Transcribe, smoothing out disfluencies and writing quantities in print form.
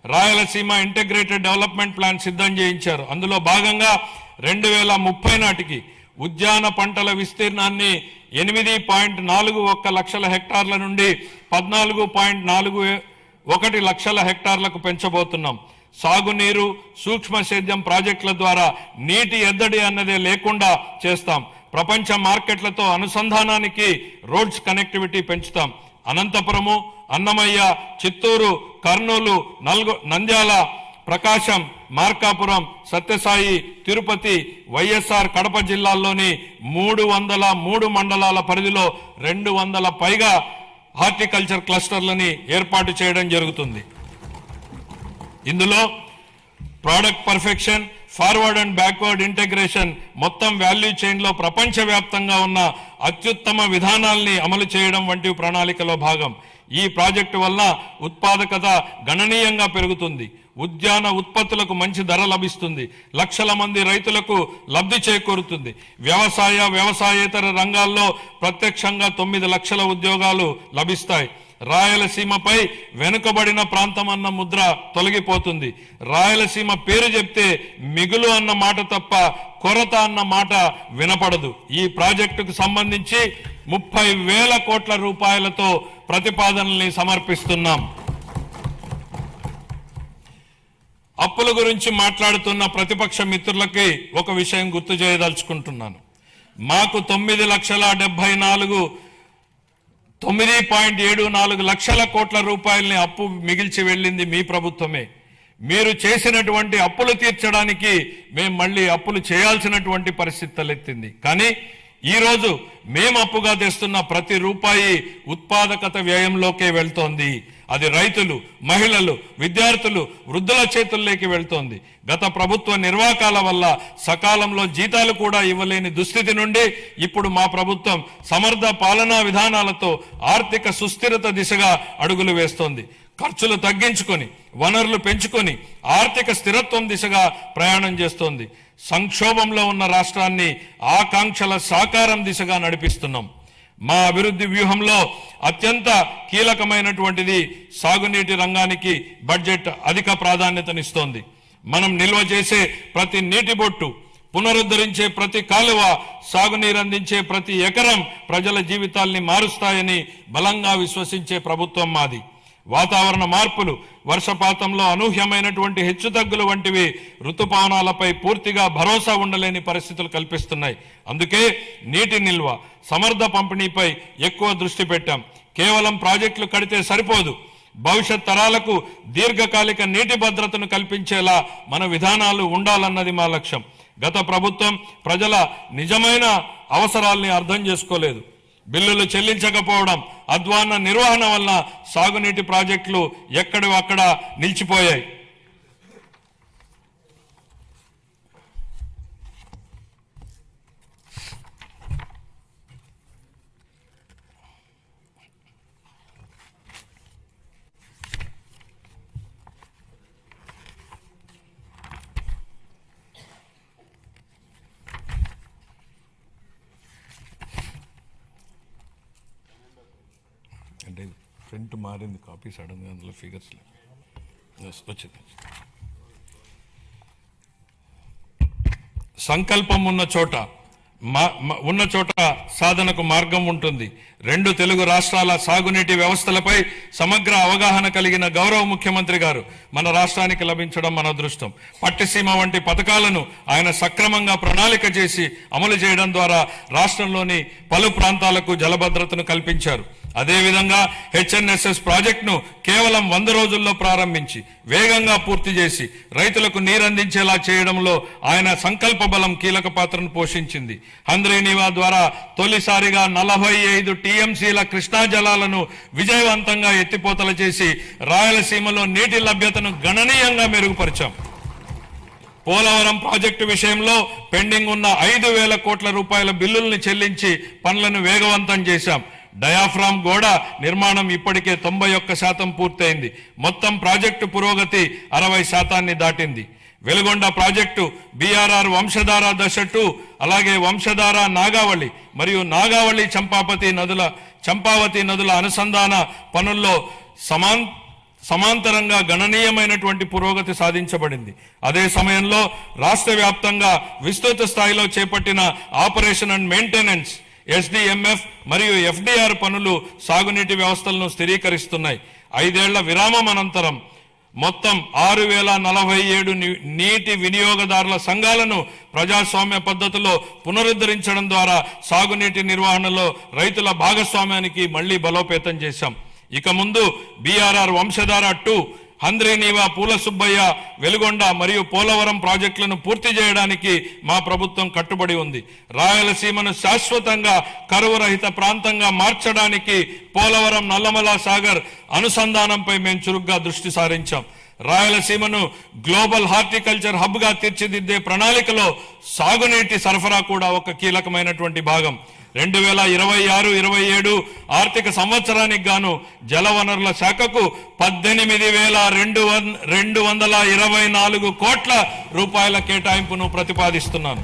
Rayalaseema integrated development plan సిద్ధం చేయించారు. అందులో భాగంగా 2030 నాటికి ఉద్యాన పంటల విస్తీర్ణాన్ని 8.41 లక్షల హెక్టార్ల నుండి 14.41 లక్షల హెక్టార్లకు పెంచబోతున్నాం. సాగునీరు, సూక్ష్మ సేద్యం ప్రాజెక్టుల ద్వారా నీటి ఎద్దడి అన్నదే లేకుండా చేస్తాం. ప్రపంచ మార్కెట్లతో అనుసంధానానికి రోడ్స్ కనెక్టివిటీ పెంచుతాం. అనంతపురము, అన్నమయ్య, చిత్తూరు, కర్నూలు, నంద్యాల, ప్రకాశం, మార్కాపురం, సత్యసాయి, తిరుపతి, వైఎస్ఆర్ కడప జిల్లాల్లోని 303 మండలాల పరిధిలో 200 పైగా హార్టికల్చర్ క్లస్టర్లని ఏర్పాటు చేయడం జరుగుతుంది. ఇందులో product perfection, forward and backward integration, మొత్తం వాల్యూ చైన్లో ప్రపంచవ్యాప్తంగా ఉన్న అత్యుత్తమ విధానాల్ని అమలు చేయడం వంటి ప్రణాళికలో భాగం. ఈ ప్రాజెక్టు వల్ల ఉత్పాదకత గణనీయంగా పెరుగుతుంది. ఉద్యాన ఉత్పత్తులకు మంచి ధర లభిస్తుంది. లక్షల మంది రైతులకు లబ్ధి చేకూరుతుంది. వ్యవసాయేతర రంగాల్లో ప్రత్యక్షంగా 9 లక్షల ఉద్యోగాలు లభిస్తాయి. రాయలసీమపై వెనుకబడిన ప్రాంతం అన్న ముద్ర తొలగిపోతుంది. రాయలసీమ పేరు చెప్తే మిగులు అన్న మాట తప్ప కొరత అన్న మాట వినపడదు. ఈ ప్రాజెక్టుకు సంబంధించి 30,000 కోట్ల రూపాయలతో ప్రతిపాదనల్ని సమర్పిస్తున్నాం. అప్పుల గురించి మాట్లాడుతున్న ప్రతిపక్ష మిత్రులకి ఒక విషయం గుర్తు చేయదలుచుకుంటున్నాను. మాకు 9,74 లక్షల కోట్ల రూపాయలని అప్పు మిగిల్చి వెళ్ళింది మీ ప్రభుత్వమే. మీరు చేసినటువంటి అప్పులు తీర్చడానికి మేము మళ్ళీ అప్పులు చేయాల్సినటువంటి పరిస్థితి తలెత్తింది. కానీ ఈరోజు మేము అప్పుగా తెస్తున్న ప్రతి రూపాయి ఉత్పాదకత వ్యయంలోకే వెళ్తోంది. అది రైతులు, మహిళలు, విద్యార్థులు, వృద్ధుల చేతుల్లోకి వెళ్తోంది. గత ప్రభుత్వ నిర్వాకాల వల్ల సకాలంలో జీతాలు కూడా ఇవ్వలేని దుస్థితి నుండి ఇప్పుడు మా ప్రభుత్వం సమర్థ పాలనా విధానాలతో ఆర్థిక సుస్థిరత దిశగా అడుగులు వేస్తోంది. ఖర్చులు తగ్గించుకొని, వనరులు పెంచుకొని ఆర్థిక స్థిరత్వం దిశగా ప్రయాణం చేస్తోంది. సంక్షోభంలో ఉన్న రాష్ట్రాన్ని ఆకాంక్షల సాకారం దిశగా నడిపిస్తున్నాం. మా అభివృద్ధి వ్యూహంలో అత్యంత కీలకమైనటువంటిది సాగునీటి రంగానికి బడ్జెట్ అధిక ప్రాధాన్యతనిస్తోంది. మనం నిల్వ చేసే ప్రతి నీటి బొట్టు, పునరుద్ధరించే ప్రతి కాలువ, సాగునీరు అందించే ప్రతి ఎకరం ప్రజల జీవితాల్ని మారుస్తాయని బలంగా విశ్వసించే ప్రభుత్వం మాది. వాతావరణ మార్పులు, వర్షపాతంలో అనూహ్యమైనటువంటి హెచ్చుతగ్గులు వంటివి ఋతుపవనాలపై పూర్తిగా భరోసా ఉండలేని పరిస్థితులు కల్పిస్తున్నాయి. అందుకే నీటి నిల్వ, సమర్థ పంపిణీపై ఎక్కువ దృష్టి పెట్టాం. కేవలం ప్రాజెక్టులు కడితే సరిపోదు. భవిష్యత్ తరాలకు దీర్ఘకాలిక నీటి భద్రతను కల్పించేలా మన విధానాలు ఉండాలన్నది మా లక్ష్యం. గత ప్రభుత్వం ప్రజల నిజమైన అవసరాల్ని అర్థం చేసుకోలేదు. బిల్లులు చెల్లించకపోవడం, అధ్వాన్న నిర్వహణ వల్ల సాగునీటి ప్రాజెక్టులు ఎక్కడివక్కడ నిలిచిపోయాయి. అంటే ప్రింట్ మారింది, కాపీ సడన్గా అందులో ఫిగర్స్ వచ్చింది. సంకల్పం ఉన్న చోట సాధనకు మార్గం ఉంటుంది. 2 తెలుగు రాష్ట్రాల సాగునీటి వ్యవస్థలపై సమగ్ర అవగాహన కలిగిన గౌరవ ముఖ్యమంత్రి గారు మన రాష్ట్రానికి లభించడం మన అదృష్టం. పట్టిసీమ వంటి పథకాలను ఆయన సక్రమంగా ప్రణాళిక చేసి అమలు చేయడం ద్వారా రాష్ట్రంలోని పలు ప్రాంతాలకు జలభద్రతను కల్పించారు. అదేవిధంగా హెచ్ఎన్ఎస్ఎస్ ప్రాజెక్టును కేవలం 100 రోజుల్లో ప్రారంభించి వేగంగా పూర్తి చేసి రైతులకు నీరందించేలా చేయడంలో ఆయన సంకల్ప బలం కీలక పాత్రను పోషించింది. హంద్రీనీవా ద్వారా తొలిసారిగా 45 టీఎంసీల కృష్ణా జలాలను విజయవంతంగా ఎత్తిపోతల చేసి రాయలసీమలో నీటి లభ్యతను గణనీయంగా మెరుగుపరిచాం. పోలవరం ప్రాజెక్టు విషయంలో పెండింగ్ ఉన్న 5,000 కోట్ల రూపాయల బిల్లుల్ని చెల్లించి పనులను వేగవంతం చేశాం. డయాఫ్రామ్ గోడ నిర్మాణం ఇప్పటికే 91% పూర్తయింది. మొత్తం ప్రాజెక్టు పురోగతి 60% దాటింది. వెలుగొండ ప్రాజెక్టు, బీఆర్ఆర్ వంశధార దశ 2, అలాగే వంశధార నాగావళి మరియు నాగావళి చంపావతి నదుల అనుసంధాన పనుల్లో సమాంతరంగా గణనీయమైనటువంటి పురోగతి సాధించబడింది. అదే సమయంలో రాష్ట్ర వ్యాప్తంగా విస్తృత స్థాయిలో చేపట్టిన ఆపరేషన్ అండ్ మెయింటెనెన్స్ SDMF మరియు FDR పనులు సాగునీటి వ్యవస్థలను స్థిరీకరిస్తున్నాయి. 5 ఏళ్ల విరామం అనంతరం మొత్తం 6047 నీటి వినియోగదారుల సంఘాలను ప్రజాస్వామ్య పద్ధతిలో పునరుద్ధరించడం ద్వారా సాగునీటి నిర్వహణలో రైతుల భాగస్వామ్యానికి మళ్లీ బలోపేతం చేశాం. ఇక ముందు BRR వంశధార 2, హంద్రీనీవా, పూల సుబ్బయ్య, వెలుగొండ మరియు పోలవరం ప్రాజెక్టులను పూర్తి చేయడానికి మా ప్రభుత్వం కట్టుబడి ఉంది. రాయలసీమను శాశ్వతంగా కరువు రహిత ప్రాంతంగా మార్చడానికి పోలవరం నల్లమల సాగర్ అనుసంధానంపై మేము చురుగ్గా దృష్టి సారించాం. రాయలసీమను గ్లోబల్ హార్టికల్చర్ హబ్ గా తీర్చిదిద్దే ప్రణాళికలో సాగునీటి సరఫరా కూడా ఒక కీలకమైనటువంటి భాగం. 2026-27 ఆర్థిక సంవత్సరానికి గాను జలవనరుల శాఖకు 18,224 కోట్ల రూపాయల కేటాయింపును ప్రతిపాదిస్తున్నాను.